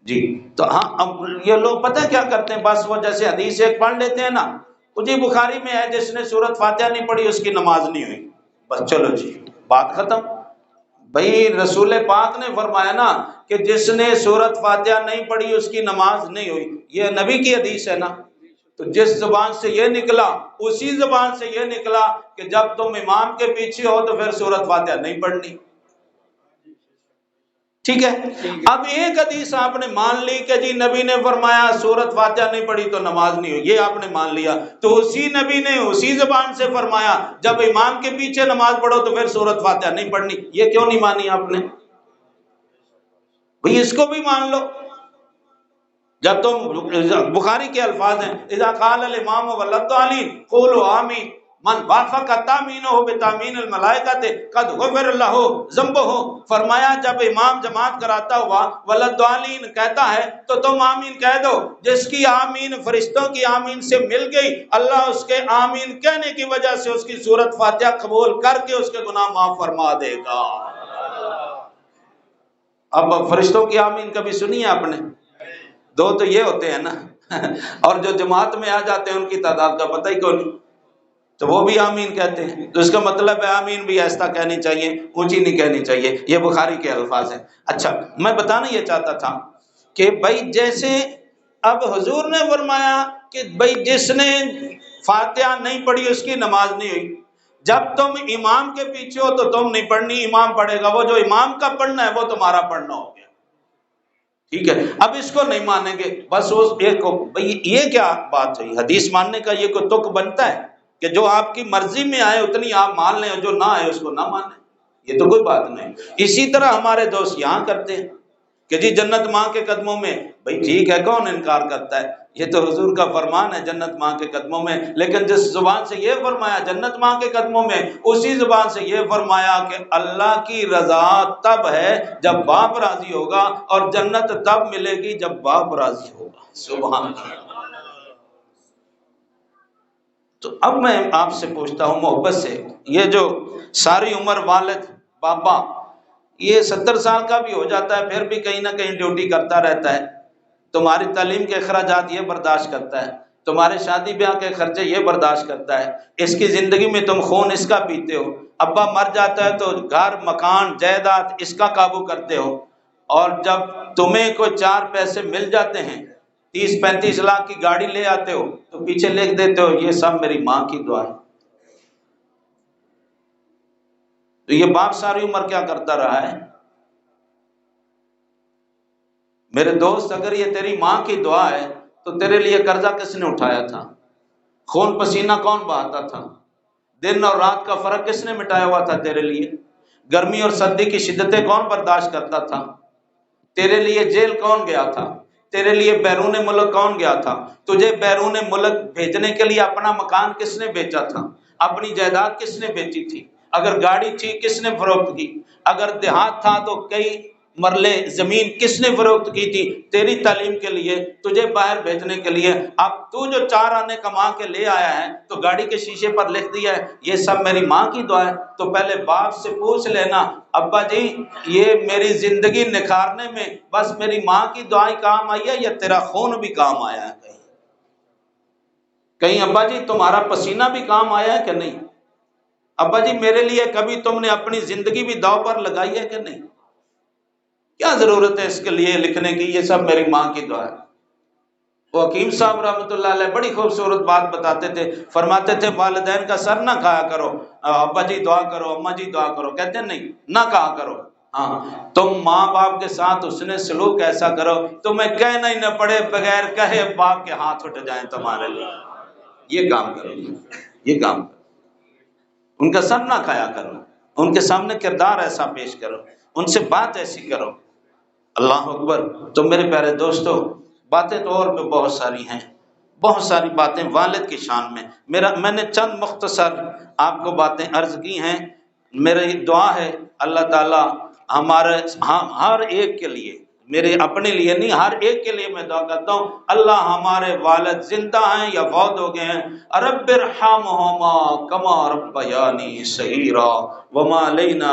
جی تو ہاں اب یہ لوگ پتہ کیا کرتے ہیں، بس وہ جیسے حدیث ایک پڑھ لیتے ہیں نا، جی بخاری میں ہے جس نے سورت فاتحہ نہیں پڑھی اس کی نماز نہیں ہوئی، بس چلو جی بات ختم۔ بھئی رسول پاک نے فرمایا نا کہ جس نے سورت فاتحہ نہیں پڑھی اس کی نماز نہیں ہوئی، یہ نبی کی حدیث ہے نا، تو جس زبان سے یہ نکلا اسی زبان سے یہ نکلا کہ جب تم امام کے پیچھے ہو تو پھر سورت فاتحہ نہیں پڑھنی، ٹھیک ہے۔ اب ایک حدیث آپ نے مان لی کہ جی نبی نے فرمایا سورت فاتحہ نہیں پڑھی تو نماز نہیں ہوئی، یہ آپ نے مان لیا، تو اسی نبی نے اسی زبان سے فرمایا جب امام کے پیچھے نماز پڑھو تو پھر سورت فاتحہ نہیں پڑھنی، یہ کیوں نہیں مانی آپ نے؟ بھئی اس کو بھی مان لو، جب تم بخاری کے الفاظ ہیں اذا قال الامام والضالین قولوا آمین من وافق تامینہ بتامین الملائکۃ قد غفر له ذنبہ، فرمایا جب امام جماعت کراتا ہوا والضالین کہتا ہے تو تم آمین کہہ دو، جس کی آمین فرشتوں کی آمین سے مل گئی اللہ اس کے آمین کہنے کی وجہ سے اس کی سورت فاتحہ قبول کر کے اس کے گناہ معاف فرما دے گا۔ اب فرشتوں کی آمین کبھی سنی ہے آپ نے؟ دو تو یہ ہوتے ہیں نا اور جو جماعت میں آ جاتے ہیں ان کی تعداد کا پتہ ہی کون نہیں، تو وہ بھی آمین کہتے ہیں، تو اس کا مطلب ہے آمین بھی ایسا کہنی چاہیے، اونچی نہیں کہنی چاہیے، یہ بخاری کے الفاظ ہیں۔ اچھا میں بتانا یہ چاہتا تھا کہ بھائی جیسے اب حضور نے فرمایا کہ بھائی جس نے فاتحہ نہیں پڑھی اس کی نماز نہیں ہوئی، جب تم امام کے پیچھے ہو تو تم نہیں پڑھنی، امام پڑھے گا، وہ جو امام کا پڑھنا ہے وہ تمہارا پڑھنا ہو گیا، ٹھیک ہے۔ اب اس کو نہیں مانیں گے، بس اس ایک کو بھئی یہ کیا بات ہوئی؟ حدیث ماننے کا یہ کوئی تک بنتا ہے کہ جو آپ کی مرضی میں آئے اتنی آپ مان لیں اور جو نہ آئے اس کو نہ مانیں؟ یہ تو کوئی بات نہیں۔ اسی طرح ہمارے دوست یہاں کرتے ہیں کہ جی جنت ماں کے قدموں میں، بھئی ٹھیک ہے کون انکار کرتا ہے، یہ تو حضور کا فرمان ہے جنت ماں کے قدموں میں، لیکن جس زبان سے یہ فرمایا جنت ماں کے قدموں میں، اسی زبان سے یہ فرمایا کہ اللہ کی رضا تب ہے جب باپ راضی ہوگا اور جنت تب ملے گی جب باپ راضی ہوگا، سبحان اللہ۔ تو اب میں آپ سے پوچھتا ہوں محبت سے، یہ جو ساری عمر والد بابا یہ 70 سال کا بھی ہو جاتا ہے پھر بھی کہیں نہ کہیں ڈیوٹی کرتا رہتا ہے، تمہاری تعلیم کے اخراجات یہ برداشت کرتا ہے، تمہارے شادی بیاہ کے خرچے یہ برداشت کرتا ہے، اس کی زندگی میں تم خون اس کا پیتے ہو، ابا مر جاتا ہے تو گھر مکان جائیداد اس کا قابو کرتے ہو، اور جب تمہیں کوئی 4 پیسے مل جاتے ہیں 30-35 لاکھ کی گاڑی لے آتے ہو تو پیچھے لکھ دیتے ہو یہ سب میری ماں کی دعا ہے۔ تو یہ باپ ساری عمر کیا کرتا رہا ہے؟ میرے دوست اگر یہ تیری ماں کی دعا ہے تو تیرے لیے قرضہ کس نے اٹھایا تھا؟ خون پسینہ کون بہاتا تھا؟ دن اور رات کا فرق کس نے مٹایا ہوا تھا تیرے لیے؟ گرمی اور سردی کی شدتیں کون برداشت کرتا تھا؟ تیرے لیے جیل کون گیا تھا؟ تیرے لیے بیرون ملک کون گیا تھا؟ تجھے بیرون ملک بھیجنے کے لیے اپنا مکان کس نے بیچا تھا؟ اپنی جائیداد کس نے بیچی تھی؟ اگر گاڑی تھی کس نے فروخت کی؟ اگر دیہات تھا تو کئی مرلے زمین کس نے فروخت کی تھی تیری تعلیم کے لیے، تجھے باہر بھیجنے کے لیے؟ اب تو جو 4 آنے کما کے لے آیا ہے تو گاڑی کے شیشے پر لکھ دیا ہے یہ سب میری ماں کی دعا ہے، تو پہلے باپ سے پوچھ لینا ابا جی یہ میری زندگی نکھارنے میں بس میری ماں کی دعائیں کام آئی ہے یا تیرا خون بھی کام آیا ہے؟ کہیں ابا جی تمہارا پسینہ بھی کام آیا ہے کہ نہیں؟ ابا جی میرے لیے کبھی تم نے اپنی زندگی بھی داؤ پر لگائی ہے کہ نہیں؟ کیا ضرورت ہے اس کے لیے لکھنے کی یہ سب میری ماں کی دعا ہے؟ وہ حکیم صاحب رحمۃ اللہ علیہ بڑی خوبصورت بات بتاتے تھے، فرماتے تھے والدین کا سر نہ کھایا کرو، ابا جی دعا کرو اما جی دعا کرو، کہتے ہیں نہیں نہ کہا کرو، ہاں تم ماں باپ کے ساتھ اس نے سلوک ایسا کرو تمہیں کہنا ہی نہ پڑے، بغیر کہے باپ کے ہاتھ اٹھ جائیں تمہارے لیے، یہ کام کرو، یہ کام کرو، ان کا سر نہ کھایا کرو، ان کے سامنے کردار ایسا پیش کرو، ان سے بات ایسی کرو۔ اللہ اکبر۔ تو میرے پیارے دوستو باتیں تو اور بھی بہت ساری ہیں، بہت ساری باتیں والد کی شان میں، میں نے چند مختصر آپ کو باتیں عرض کی ہیں۔ میری دعا ہے اللہ تعالی ہمارے ہر ایک کے لیے، میرے اپنے لیے نہیں ہر ایک کے لیے میں دعا کرتا ہوں اللہ ہمارے والد زندہ ہیں یا فوت ہو گئے ہیں، رب ارحمہما کما ربیانی صغیرا وما علینا